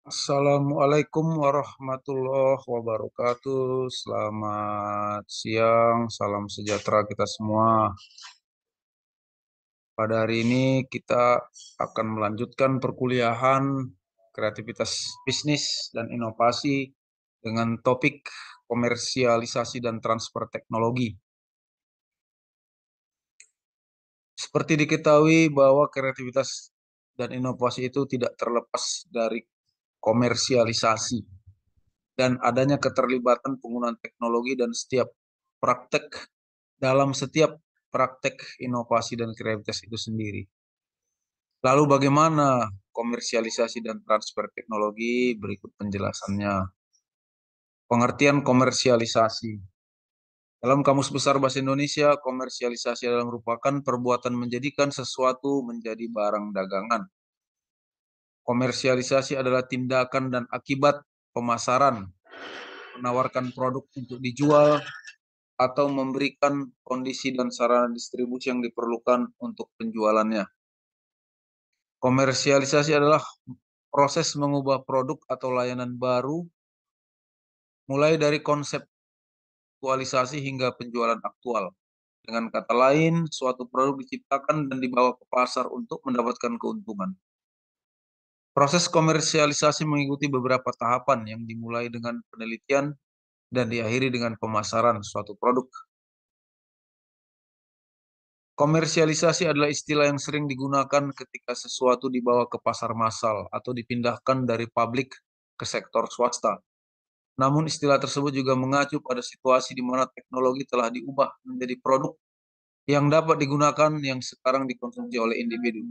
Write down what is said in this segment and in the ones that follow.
Assalamualaikum warahmatullahi wabarakatuh. Selamat siang, salam sejahtera kita semua. Pada hari ini kita akan melanjutkan perkuliahan kreativitas bisnis dan inovasi dengan topik komersialisasi dan transfer teknologi. Seperti diketahui bahwa kreativitas dan inovasi itu tidak terlepas dari komersialisasi dan adanya keterlibatan penggunaan teknologi dan setiap praktek inovasi dan kreativitas itu sendiri. Lalu bagaimana komersialisasi dan transfer teknologi? Berikut penjelasannya. Pengertian komersialisasi. Dalam Kamus Besar Bahasa Indonesia, komersialisasi adalah merupakan perbuatan menjadikan sesuatu menjadi barang dagangan. Komersialisasi adalah tindakan dan akibat pemasaran, menawarkan produk untuk dijual, atau memberikan kondisi dan sarana distribusi yang diperlukan untuk penjualannya. Komersialisasi adalah proses mengubah produk atau layanan baru, mulai dari konseptualisasi hingga penjualan aktual. Dengan kata lain, suatu produk diciptakan dan dibawa ke pasar untuk mendapatkan keuntungan. Proses komersialisasi mengikuti beberapa tahapan yang dimulai dengan penelitian dan diakhiri dengan pemasaran suatu produk. Komersialisasi adalah istilah yang sering digunakan ketika sesuatu dibawa ke pasar massal atau dipindahkan dari publik ke sektor swasta. Namun istilah tersebut juga mengacu pada situasi di mana teknologi telah diubah menjadi produk yang dapat digunakan yang sekarang dikonsumsi oleh individu.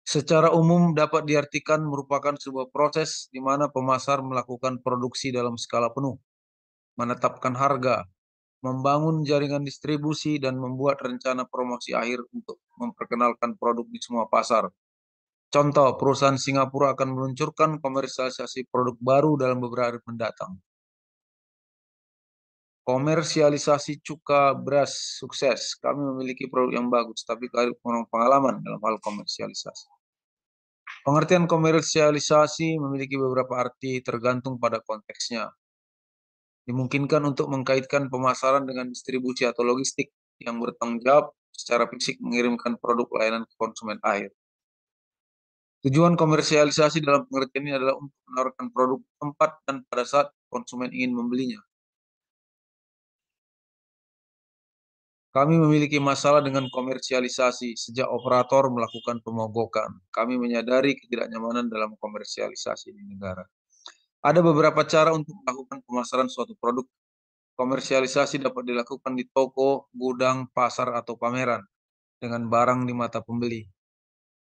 Secara umum dapat diartikan merupakan sebuah proses di mana pemasar melakukan produksi dalam skala penuh, menetapkan harga, membangun jaringan distribusi, dan membuat rencana promosi akhir untuk memperkenalkan produk di semua pasar. Contoh, perusahaan Singapura akan meluncurkan komersialisasi produk baru dalam beberapa hari mendatang. Komersialisasi cuka beras sukses. Kami memiliki produk yang bagus, tapi kami kurang pengalaman dalam hal komersialisasi. Pengertian komersialisasi memiliki beberapa arti tergantung pada konteksnya. Dimungkinkan untuk mengkaitkan pemasaran dengan distribusi atau logistik yang bertanggung jawab secara fisik mengirimkan produk layanan ke konsumen akhir. Tujuan komersialisasi dalam pengertian ini adalah untuk menawarkan produk tempat dan pada saat konsumen ingin membelinya. Kami memiliki masalah dengan komersialisasi sejak operator melakukan pemogokan. Kami menyadari ketidaknyamanan dalam komersialisasi di negara. Ada beberapa cara untuk melakukan pemasaran suatu produk. Komersialisasi dapat dilakukan di toko, gudang, pasar, atau pameran dengan barang di mata pembeli.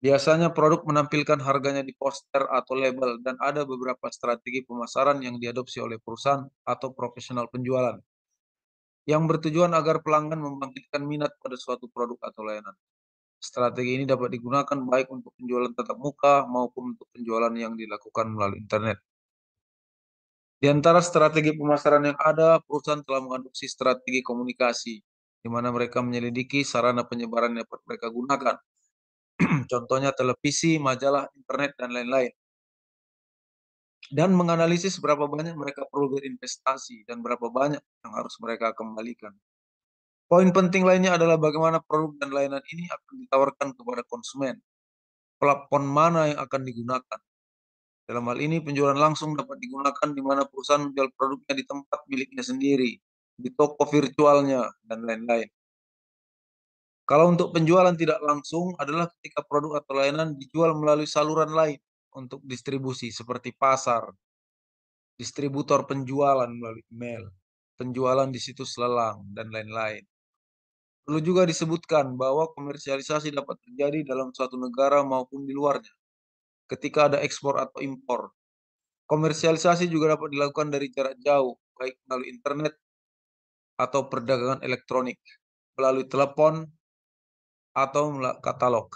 Biasanya produk menampilkan harganya di poster atau label, dan ada beberapa strategi pemasaran yang diadopsi oleh perusahaan atau profesional penjualan yang bertujuan agar pelanggan membangkitkan minat pada suatu produk atau layanan. Strategi ini dapat digunakan baik untuk penjualan tatap muka maupun untuk penjualan yang dilakukan melalui internet. Di antara strategi pemasaran yang ada, perusahaan telah mengadopsi strategi komunikasi, di mana mereka menyelidiki sarana penyebaran yang dapat mereka gunakan. Contohnya televisi, majalah, internet, dan lain-lain. Dan menganalisis berapa banyak mereka perlu berinvestasi dan berapa banyak yang harus mereka kembalikan. Poin penting lainnya adalah bagaimana produk dan layanan ini akan ditawarkan kepada konsumen. Platform mana yang akan digunakan. Dalam hal ini, penjualan langsung dapat digunakan di mana perusahaan menjual produknya di tempat miliknya sendiri, di toko virtualnya, dan lain-lain. Kalau untuk penjualan tidak langsung adalah ketika produk atau layanan dijual melalui saluran lain untuk distribusi seperti pasar, distributor penjualan melalui email, penjualan di situs lelang, dan lain-lain. Perlu juga disebutkan bahwa komersialisasi dapat terjadi dalam suatu negara maupun di luarnya. Ketika ada ekspor atau impor, komersialisasi juga dapat dilakukan dari jarak jauh, baik melalui internet atau perdagangan elektronik, melalui telepon atau melalui katalog.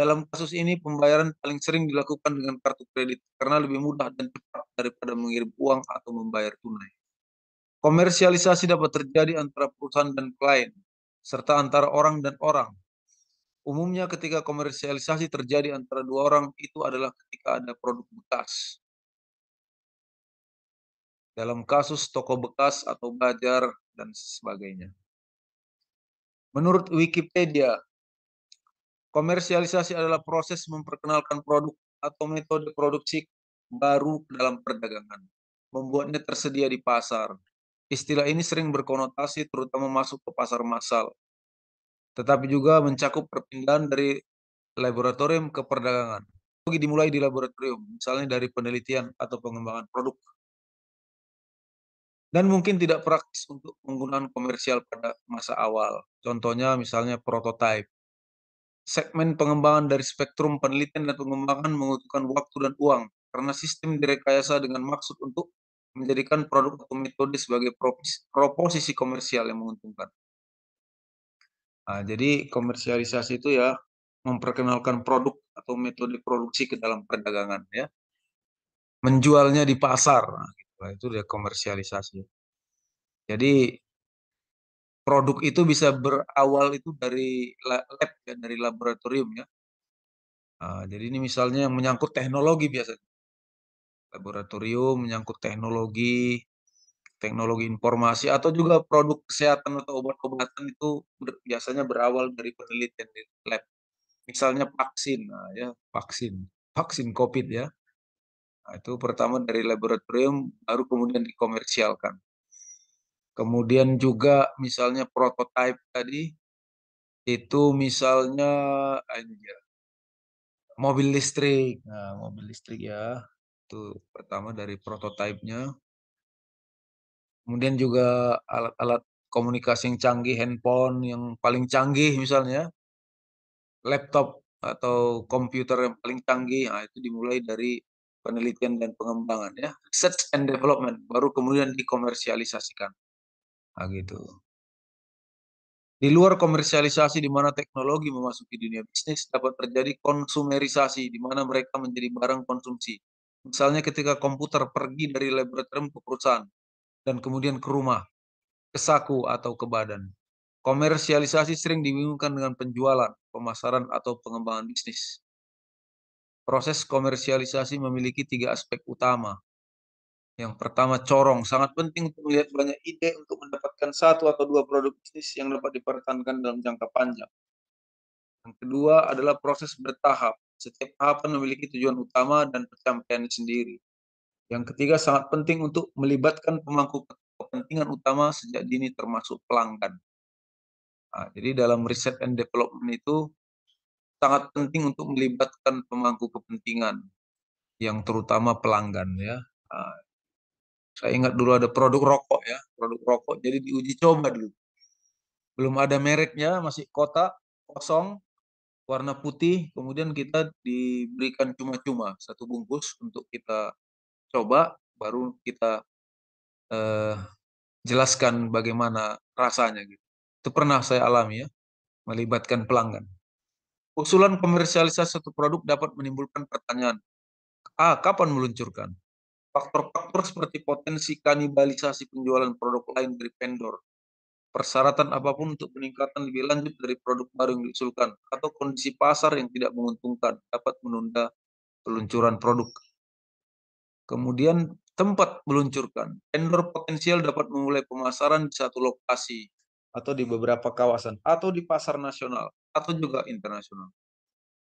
Dalam kasus ini, pembayaran paling sering dilakukan dengan kartu kredit karena lebih mudah dan cepat daripada mengirim uang atau membayar tunai. Komersialisasi dapat terjadi antara perusahaan dan klien, serta antara orang dan orang. Umumnya ketika komersialisasi terjadi antara dua orang itu adalah ketika ada produk bekas. Dalam kasus toko bekas atau bazar dan sebagainya. Menurut Wikipedia, komersialisasi adalah proses memperkenalkan produk atau metode produksi baru dalam perdagangan, membuatnya tersedia di pasar. Istilah ini sering berkonotasi terutama masuk ke pasar massal, tetapi juga mencakup perpindahan dari laboratorium ke perdagangan. Teknologi dimulai di laboratorium, misalnya dari penelitian atau pengembangan produk, dan mungkin tidak praktis untuk penggunaan komersial pada masa awal. Contohnya misalnya prototipe. Segmen pengembangan dari spektrum penelitian dan pengembangan membutuhkan waktu dan uang, karena sistem direkayasa dengan maksud untuk menjadikan produk atau metode sebagai proposisi komersial yang menguntungkan. Nah, jadi komersialisasi itu ya memperkenalkan produk atau metode produksi ke dalam perdagangan ya, menjualnya di pasar. Nah, gitu. Itu dia komersialisasi. Jadi produk itu bisa berawal itu dari lab ya, dari laboratorium ya. Nah, jadi ini misalnya yang menyangkut teknologi biasanya. Laboratorium menyangkut teknologi, teknologi informasi atau juga produk kesehatan atau obat-obatan itu biasanya berawal dari penelitian di lab. Misalnya vaksin, nah ya vaksin COVID ya. Nah, itu pertama dari laboratorium, baru kemudian dikomersialkan. Kemudian juga misalnya prototipe tadi, itu misalnya mobil listrik. Nah, mobil listrik ya, itu pertama dari prototipenya. Kemudian juga alat-alat komunikasi yang canggih, handphone yang paling canggih misalnya, laptop atau komputer yang paling canggih, nah itu dimulai dari penelitian dan pengembangan ya, research and development, baru kemudian dikomersialisasikan. Nah, gitu. Di luar komersialisasi di mana teknologi memasuki dunia bisnis, dapat terjadi konsumerisasi di mana mereka menjadi barang konsumsi. Misalnya ketika komputer pergi dari laboratorium ke perusahaan dan kemudian ke rumah, ke saku atau ke badan. Komersialisasi sering dibingungkan dengan penjualan, pemasaran, atau pengembangan bisnis. Proses komersialisasi memiliki 3 aspek utama. Yang pertama, corong. Sangat penting untuk melihat banyak ide untuk mendapatkan satu atau dua produk bisnis yang dapat dipertahankan dalam jangka panjang. Yang kedua adalah proses bertahap. Setiap tahapan memiliki tujuan utama dan pencapaian sendiri. Yang ketiga, sangat penting untuk melibatkan pemangku kepentingan utama sejak dini termasuk pelanggan. Nah, jadi dalam riset and development itu sangat penting untuk melibatkan pemangku kepentingan yang terutama pelanggan ya. Nah, saya ingat dulu ada produk rokok ya, produk rokok jadi diuji coba dulu. Belum ada mereknya, masih kotak kosong warna putih, kemudian kita diberikan cuma-cuma satu bungkus untuk kita coba, baru kita eh, jelaskan bagaimana rasanya gitu. Itu pernah saya alami ya, melibatkan pelanggan. Usulan komersialisasi satu produk dapat menimbulkan pertanyaan. Kapan meluncurkan? Faktor-faktor seperti potensi kanibalisasi penjualan produk lain dari vendor, persyaratan apapun untuk peningkatan lebih lanjut dari produk baru yang diusulkan, atau kondisi pasar yang tidak menguntungkan dapat menunda peluncuran produk. Kemudian tempat meluncurkan. Vendor potensial dapat memulai pemasaran di satu lokasi atau di beberapa kawasan atau di pasar nasional atau juga internasional.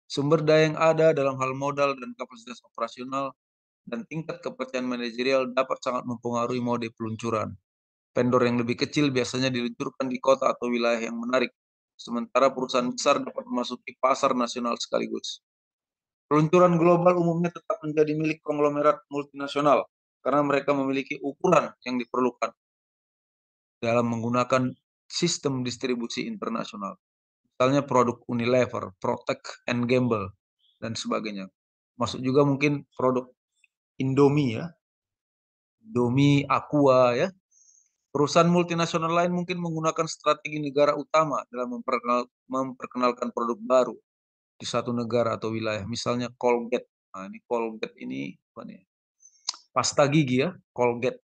Sumber daya yang ada dalam hal modal dan kapasitas operasional dan tingkat kepercayaan manajerial dapat sangat mempengaruhi mode peluncuran. Vendor yang lebih kecil biasanya diluncurkan di kota atau wilayah yang menarik, sementara perusahaan besar dapat memasuki pasar nasional sekaligus. Peluncuran global umumnya tetap menjadi milik konglomerat multinasional karena mereka memiliki ukuran yang diperlukan dalam menggunakan sistem distribusi internasional. Misalnya produk Unilever, Procter and Gamble, dan sebagainya. Masuk juga mungkin produk Indomie ya, Indomie, Aqua ya. Perusahaan multinasional lain mungkin menggunakan strategi negara utama dalam memperkenalkan produk baru di satu negara atau wilayah. Misalnya Colgate. Nah, ini Colgate ini apa nih? Pasta gigi ya, Colgate.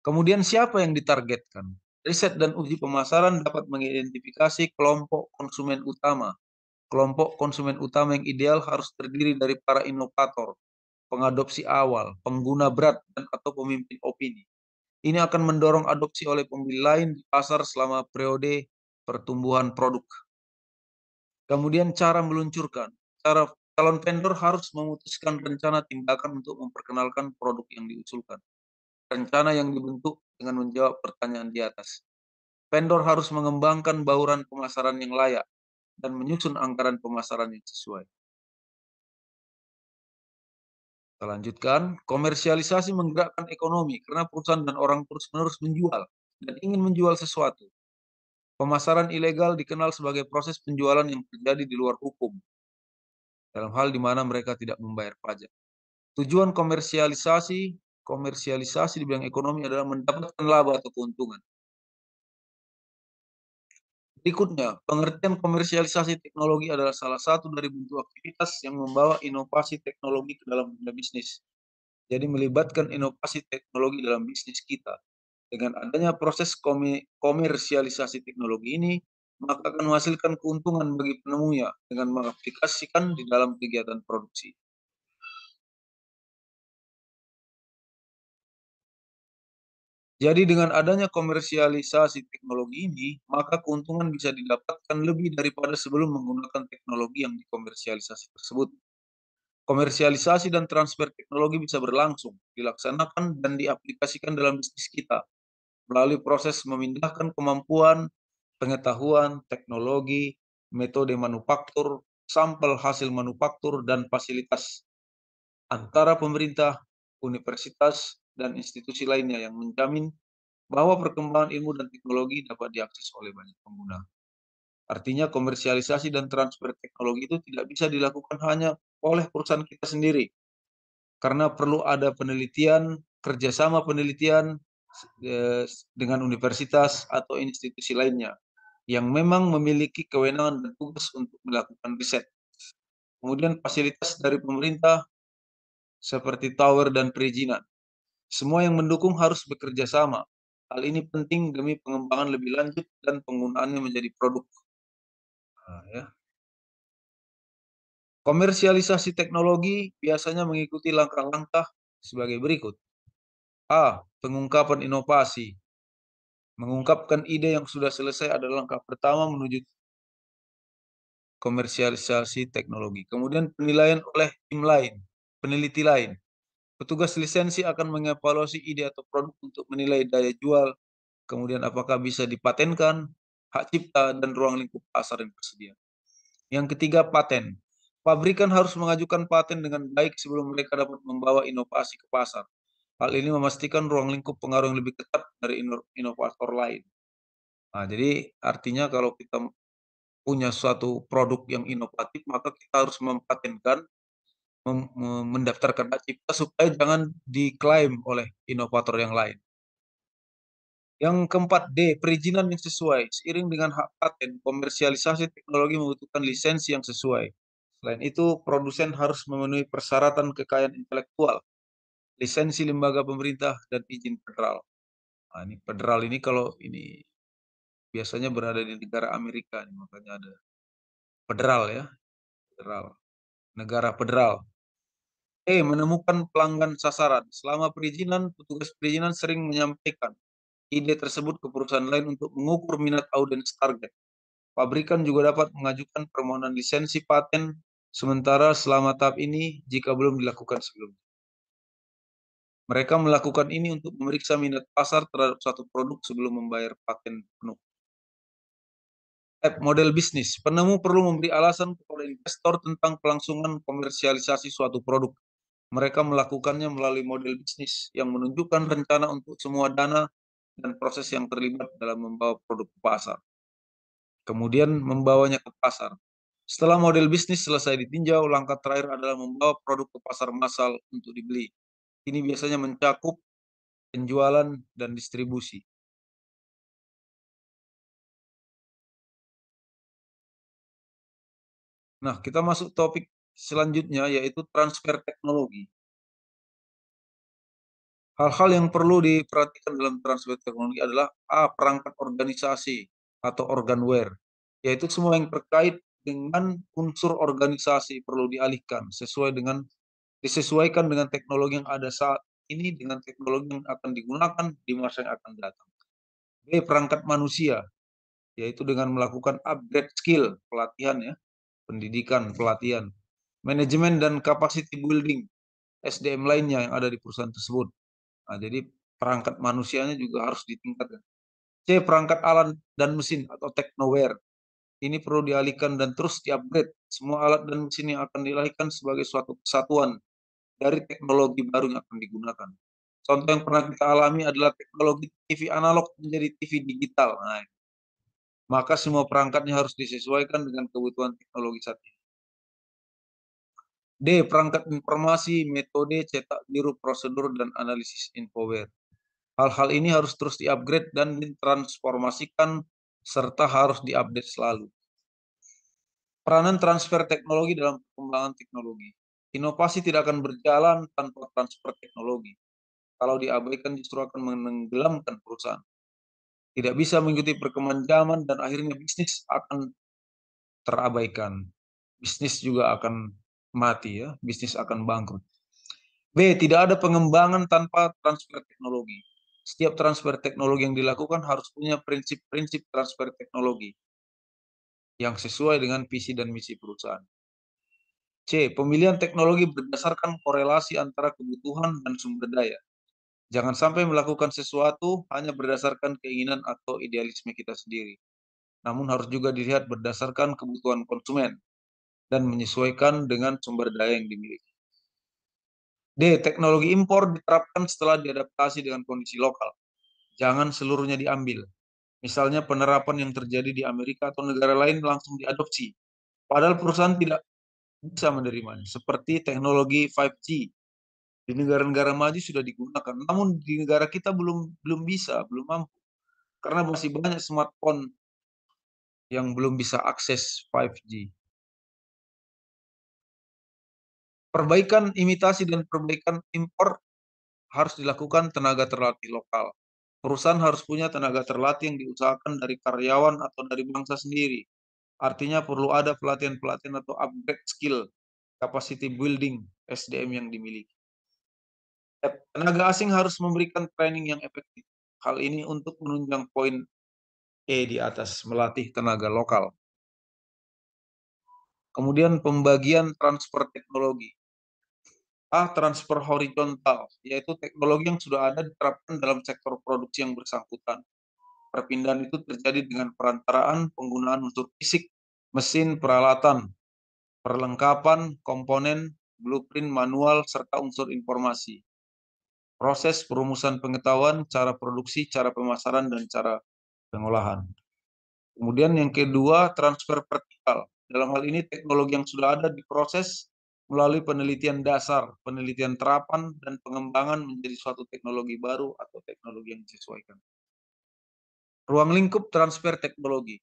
Kemudian siapa yang ditargetkan? Riset dan uji pemasaran dapat mengidentifikasi kelompok konsumen utama. Kelompok konsumen utama yang ideal harus terdiri dari para inovator, pengadopsi awal, pengguna berat, dan atau pemimpin opini. Ini akan mendorong adopsi oleh pembeli lain di pasar selama periode pertumbuhan produk. Kemudian cara meluncurkan. Calon vendor harus memutuskan rencana tindakan untuk memperkenalkan produk yang diusulkan. Rencana yang dibentuk dengan menjawab pertanyaan di atas. Vendor harus mengembangkan bauran pemasaran yang layak dan menyusun anggaran pemasaran yang sesuai. Kita lanjutkan, komersialisasi menggerakkan ekonomi karena perusahaan dan orang terus-menerus menjual dan ingin menjual sesuatu. Pemasaran ilegal dikenal sebagai proses penjualan yang terjadi di luar hukum, dalam hal di mana mereka tidak membayar pajak. Tujuan komersialisasi di bidang ekonomi adalah mendapatkan laba atau keuntungan. Berikutnya, pengertian komersialisasi teknologi adalah salah satu dari bentuk aktivitas yang membawa inovasi teknologi ke dalam dunia bisnis. Jadi melibatkan inovasi teknologi dalam bisnis kita. Dengan adanya proses komersialisasi teknologi ini, maka akan menghasilkan keuntungan bagi penemunya dengan mengaplikasikan di dalam kegiatan produksi. Jadi dengan adanya komersialisasi teknologi ini, maka keuntungan bisa didapatkan lebih daripada sebelum menggunakan teknologi yang dikomersialisasi tersebut. Komersialisasi dan transfer teknologi bisa berlangsung, dilaksanakan dan diaplikasikan dalam bisnis kita melalui proses memindahkan kemampuan, pengetahuan, teknologi, metode manufaktur, sampel hasil manufaktur, dan fasilitas antara pemerintah, universitas, dan institusi lainnya yang menjamin bahwa perkembangan ilmu dan teknologi dapat diakses oleh banyak pengguna. Artinya komersialisasi dan transfer teknologi itu tidak bisa dilakukan hanya oleh perusahaan kita sendiri, karena perlu ada penelitian, kerjasama penelitian dengan universitas atau institusi lainnya yang memang memiliki kewenangan dan tugas untuk melakukan riset. Kemudian fasilitas dari pemerintah seperti tower dan perizinan. Semua yang mendukung harus bekerja sama. Hal ini penting demi pengembangan lebih lanjut dan penggunaannya menjadi produk. Nah, ya. Komersialisasi teknologi biasanya mengikuti langkah-langkah sebagai berikut. A. Pengungkapan inovasi. Mengungkapkan ide yang sudah selesai adalah langkah pertama menuju komersialisasi teknologi. Kemudian penilaian oleh tim lain, peneliti lain. Petugas lisensi akan mengevaluasi ide atau produk untuk menilai daya jual, kemudian apakah bisa dipatenkan, hak cipta, dan ruang lingkup pasar yang tersedia. Yang ketiga, paten. Pabrikan harus mengajukan paten dengan baik sebelum mereka dapat membawa inovasi ke pasar. Hal ini memastikan ruang lingkup pengaruh yang lebih ketat dari inovator lain. Nah, jadi artinya kalau kita punya suatu produk yang inovatif, maka kita harus mempatenkan, mendaftarkan hak cipta supaya jangan diklaim oleh inovator yang lain. Yang keempat D, perizinan yang sesuai. Seiring dengan hak paten, komersialisasi teknologi membutuhkan lisensi yang sesuai. Selain itu, produsen harus memenuhi persyaratan kekayaan intelektual, lisensi lembaga pemerintah, dan izin federal. Nah, ini federal ini kalau ini biasanya berada di negara Amerika, makanya ada federal ya, federal, negara federal. Menemukan pelanggan sasaran. Selama perizinan, petugas perizinan sering menyampaikan ide tersebut ke perusahaan lain untuk mengukur minat audiens target. Pabrikan juga dapat mengajukan permohonan lisensi paten sementara selama tahap ini jika belum dilakukan sebelumnya. Mereka melakukan ini untuk memeriksa minat pasar terhadap satu produk sebelum membayar paten penuh. Model bisnis. Penemu perlu memberi alasan kepada investor tentang kelangsungan komersialisasi suatu produk. Mereka melakukannya melalui model bisnis yang menunjukkan rencana untuk semua dana dan proses yang terlibat dalam membawa produk ke pasar. Kemudian membawanya ke pasar. Setelah model bisnis selesai ditinjau, langkah terakhir adalah membawa produk ke pasar massal untuk dibeli. Ini biasanya mencakup penjualan dan distribusi. Nah, kita masuk topik selanjutnya yaitu transfer teknologi. Hal-hal yang perlu diperhatikan dalam transfer teknologi adalah perangkat organisasi atau organware, yaitu semua yang terkait dengan unsur organisasi perlu dialihkan disesuaikan dengan teknologi yang ada saat ini dengan teknologi yang akan digunakan di masa yang akan datang. B. Perangkat manusia, yaitu dengan melakukan upgrade skill, pelatihan ya, pendidikan, pelatihan, manajemen dan capacity building, SDM lainnya yang ada di perusahaan tersebut. Nah, jadi perangkat manusianya juga harus ditingkatkan. C. Perangkat alat dan mesin atau technoware. Ini perlu dialihkan dan terus diupgrade. Semua alat dan mesin yang akan dilahirkan sebagai suatu kesatuan dari teknologi baru yang akan digunakan. Contoh yang pernah kita alami adalah teknologi TV analog menjadi TV digital. Nah, maka semua perangkatnya harus disesuaikan dengan kebutuhan teknologi saat ini. D. Perangkat informasi, metode, cetak biru, prosedur, dan analisis infoware. Hal-hal ini harus terus di-upgrade dan ditransformasikan serta harus diupdate selalu. Peranan transfer teknologi dalam perkembangan teknologi. Inovasi tidak akan berjalan tanpa transfer teknologi. Kalau diabaikan justru akan menenggelamkan perusahaan. Tidak bisa mengikuti perkembangan zaman dan akhirnya bisnis akan terabaikan. Bisnis juga akan mati ya, bisnis akan bangkrut. B. Tidak ada pengembangan tanpa transfer teknologi. Setiap transfer teknologi yang dilakukan harus punya prinsip-prinsip transfer teknologi yang sesuai dengan visi dan misi perusahaan. C. Pemilihan teknologi berdasarkan korelasi antara kebutuhan dan sumber daya. Jangan sampai melakukan sesuatu hanya berdasarkan keinginan atau idealisme kita sendiri. Namun harus juga dilihat berdasarkan kebutuhan konsumen dan menyesuaikan dengan sumber daya yang dimiliki. D. Teknologi impor diterapkan setelah diadaptasi dengan kondisi lokal. Jangan seluruhnya diambil. Misalnya penerapan yang terjadi di Amerika atau negara lain langsung diadopsi. Padahal perusahaan tidak bisa menerimanya. Seperti teknologi 5G. Di negara-negara maju sudah digunakan. Namun di negara kita belum bisa, belum mampu. Karena masih banyak smartphone yang belum bisa akses 5G. Perbaikan imitasi dan perbaikan impor harus dilakukan tenaga terlatih lokal. Perusahaan harus punya tenaga terlatih yang diusahakan dari karyawan atau dari bangsa sendiri. Artinya perlu ada pelatihan-pelatihan atau upgrade skill, capacity building, SDM yang dimiliki. Tenaga asing harus memberikan training yang efektif. Hal ini untuk menunjang poin E di atas, melatih tenaga lokal. Kemudian pembagian transfer teknologi. Transfer horizontal, yaitu teknologi yang sudah ada diterapkan dalam sektor produksi yang bersangkutan. Perpindahan itu terjadi dengan perantaraan penggunaan unsur fisik, mesin, peralatan, perlengkapan, komponen, blueprint manual, serta unsur informasi. Proses perumusan pengetahuan, cara produksi, cara pemasaran, dan cara pengolahan. Kemudian yang kedua, transfer vertikal. Dalam hal ini teknologi yang sudah ada diproses melalui penelitian dasar, penelitian terapan, dan pengembangan menjadi suatu teknologi baru atau teknologi yang disesuaikan. Ruang lingkup transfer teknologi.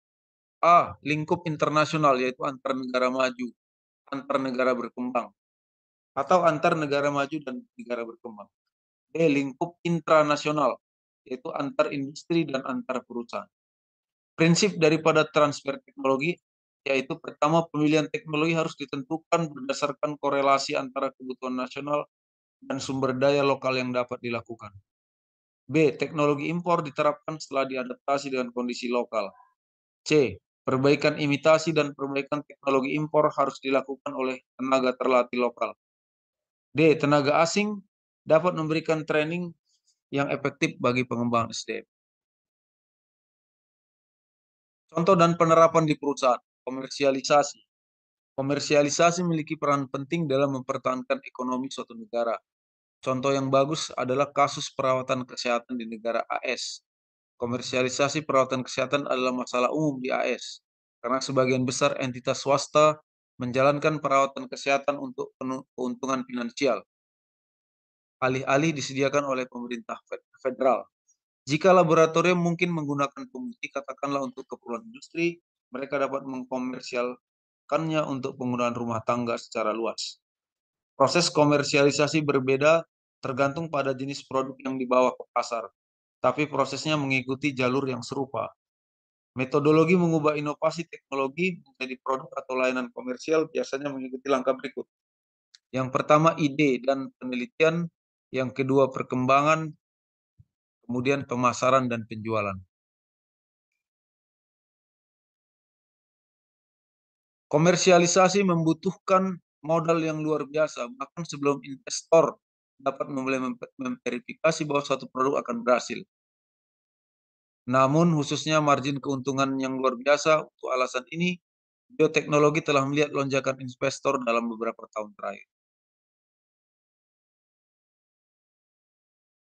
Lingkup internasional, yaitu antar negara maju, antar negara berkembang, atau antar negara maju dan negara berkembang. B. Lingkup intranasional, yaitu antar industri dan antar perusahaan. Prinsip daripada transfer teknologi yaitu pertama, pemilihan teknologi harus ditentukan berdasarkan korelasi antara kebutuhan nasional dan sumber daya lokal yang dapat dilakukan. B. Teknologi impor diterapkan setelah diadaptasi dengan kondisi lokal. C. Perbaikan imitasi dan perbaikan teknologi impor harus dilakukan oleh tenaga terlatih lokal. D. Tenaga asing dapat memberikan training yang efektif bagi pengembangan SDM. Contoh dan penerapan di perusahaan. Komersialisasi. Komersialisasi memiliki peran penting dalam mempertahankan ekonomi suatu negara. Contoh yang bagus adalah kasus perawatan kesehatan di negara AS. Komersialisasi perawatan kesehatan adalah masalah umum di AS, karena sebagian besar entitas swasta menjalankan perawatan kesehatan untuk keuntungan finansial, alih-alih disediakan oleh pemerintah federal. Jika laboratorium mungkin menggunakan pembukti, katakanlah untuk keperluan industri, mereka dapat mengkomersialkannya untuk penggunaan rumah tangga secara luas. Proses komersialisasi berbeda tergantung pada jenis produk yang dibawa ke pasar, tapi prosesnya mengikuti jalur yang serupa. Metodologi mengubah inovasi teknologi menjadi produk atau layanan komersial biasanya mengikuti langkah berikut. Yang pertama, ide dan penelitian. Yang kedua, perkembangan. Kemudian pemasaran dan penjualan. Komersialisasi membutuhkan modal yang luar biasa, bahkan sebelum investor dapat mulai memverifikasi bahwa suatu produk akan berhasil. Namun khususnya margin keuntungan yang luar biasa. Untuk alasan ini, bioteknologi telah melihat lonjakan investor dalam beberapa tahun terakhir.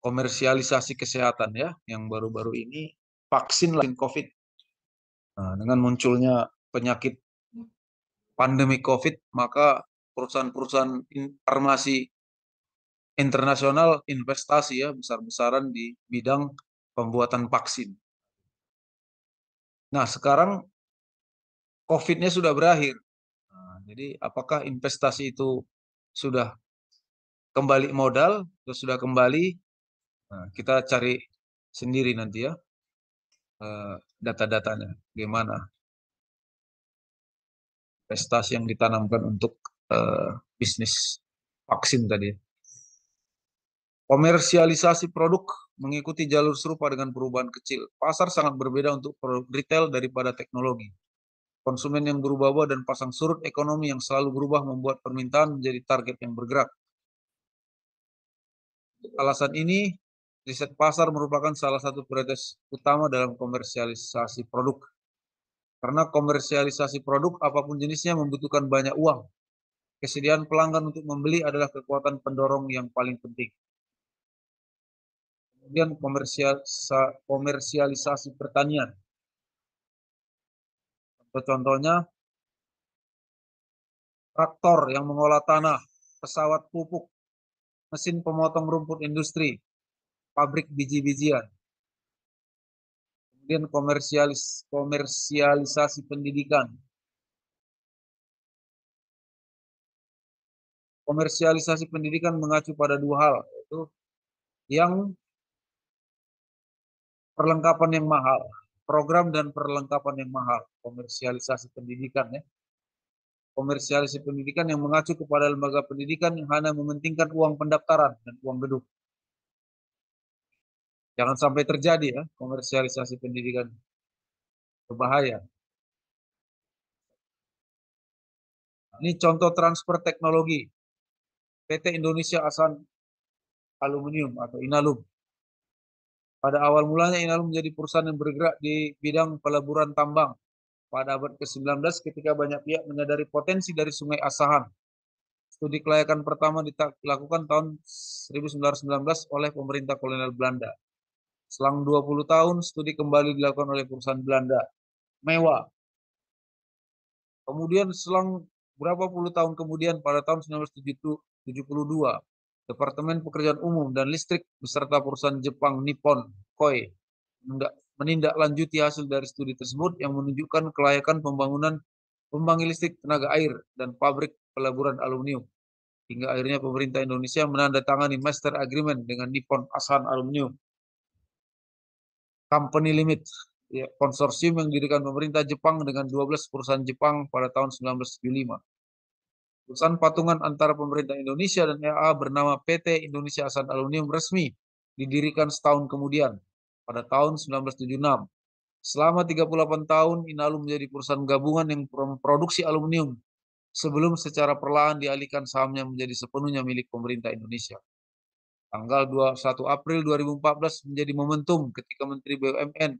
Komersialisasi kesehatan ya, yang baru-baru ini vaksin COVID. Nah, dengan munculnya penyakit pandemi COVID, maka perusahaan-perusahaan farmasi internasional investasi ya besar-besaran di bidang pembuatan vaksin. Nah, sekarang COVID-nya sudah berakhir. Nah, jadi apakah investasi itu sudah kembali modal atau sudah kembali? Nah, kita cari sendiri nanti ya data-datanya gimana investasi yang ditanamkan untuk bisnis vaksin tadi. Komersialisasi produk mengikuti jalur serupa dengan perubahan kecil. Pasar sangat berbeda untuk produk retail daripada teknologi. Konsumen yang berubah-ubah dan pasang surut ekonomi yang selalu berubah membuat permintaan menjadi target yang bergerak. Alasan ini, riset pasar merupakan salah satu prioritas utama dalam komersialisasi produk. Karena komersialisasi produk apapun jenisnya membutuhkan banyak uang. Kesediaan pelanggan untuk membeli adalah kekuatan pendorong yang paling penting. Kemudian komersialisasi pertanian. Contohnya, traktor yang mengolah tanah, pesawat pupuk, mesin pemotong rumput industri, pabrik biji-bijian. Kemudian komersialisasi pendidikan. Komersialisasi pendidikan mengacu pada dua hal, yaitu yang perlengkapan yang mahal, program dan perlengkapan yang mahal, komersialisasi pendidikan ya. Komersialisasi pendidikan yang mengacu kepada lembaga pendidikan yang hanya mementingkan uang pendaftaran dan uang gedung. Jangan sampai terjadi ya komersialisasi pendidikan, berbahaya. Ini contoh transfer teknologi. PT Indonesia Asan Aluminium atau Inalum. Pada awal mulanya Inalum menjadi perusahaan yang bergerak di bidang peleburan tambang. Pada abad ke-19 ketika banyak pihak menyadari potensi dari Sungai Asahan. Studi kelayakan pertama dilakukan tahun 1919 oleh pemerintah kolonial Belanda. Selang 20 tahun studi kembali dilakukan oleh perusahaan Belanda. Mewah. Kemudian selang berapa puluh tahun kemudian pada tahun 1972, Departemen Pekerjaan Umum dan Listrik beserta perusahaan Jepang Nippon Koi menindaklanjuti hasil dari studi tersebut yang menunjukkan kelayakan pembangunan pembangkit listrik tenaga air dan pabrik peleburan aluminium. Hingga akhirnya pemerintah Indonesia menandatangani Master Agreement dengan Nippon Asan Aluminium Company Limit, ya, konsorsium yang didirikan pemerintah Jepang dengan 12 perusahaan Jepang pada tahun 1975. Perusahaan patungan antara pemerintah Indonesia dan EAA bernama PT Indonesia Asan Aluminium resmi didirikan setahun kemudian pada tahun 1976. Selama 38 tahun, Inalum menjadi perusahaan gabungan yang memproduksi aluminium sebelum secara perlahan dialihkan sahamnya menjadi sepenuhnya milik pemerintah Indonesia. Tanggal 21 April 2014 menjadi momentum ketika Menteri BUMN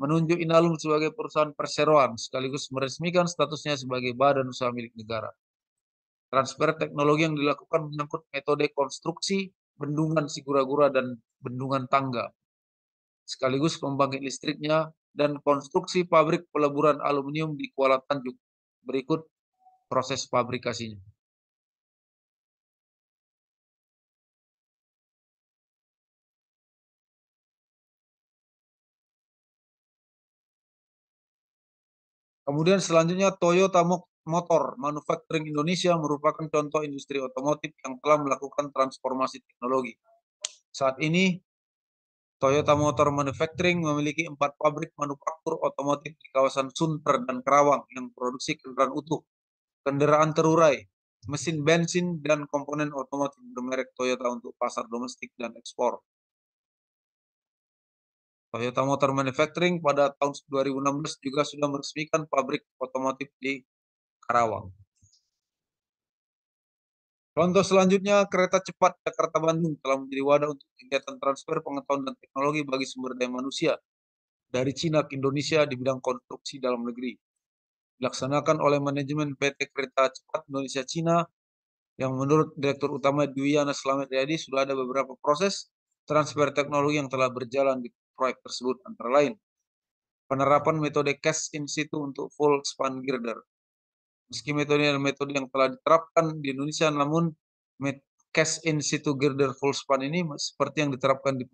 menunjuk Inalum sebagai perusahaan perseroan sekaligus meresmikan statusnya sebagai badan usaha milik negara. Transfer teknologi yang dilakukan menyangkut metode konstruksi bendungan Sigura-gura dan bendungan Tangga, sekaligus pembangkit listriknya dan konstruksi pabrik peleburan aluminium di Kuala Tanjung. Berikut proses fabrikasinya. Kemudian selanjutnya Toyota Motor Manufacturing Indonesia merupakan contoh industri otomotif yang telah melakukan transformasi teknologi. Saat ini, Toyota Motor Manufacturing memiliki 4 pabrik manufaktur otomotif di kawasan Sunter dan Karawang yang produksi kendaraan utuh, kendaraan terurai, mesin bensin, dan komponen otomotif bermerek Toyota untuk pasar domestik dan ekspor. Toyota Motor Manufacturing pada tahun 2016 juga sudah meresmikan pabrik otomotif di Karawang. Contoh selanjutnya, kereta cepat Jakarta-Bandung telah menjadi wadah untuk kegiatan transfer pengetahuan dan teknologi bagi sumber daya manusia dari Cina ke Indonesia di bidang konstruksi dalam negeri. Dilaksanakan oleh manajemen PT Kereta Cepat Indonesia Cina yang menurut Direktur Utama Dwiyana Slamet Riyadi sudah ada beberapa proses transfer teknologi yang telah berjalan di proyek tersebut, antara lain penerapan metode cast in situ untuk full span girder. Meski metode yang telah diterapkan di Indonesia, namun cast in situ girder full span ini seperti yang diterapkan di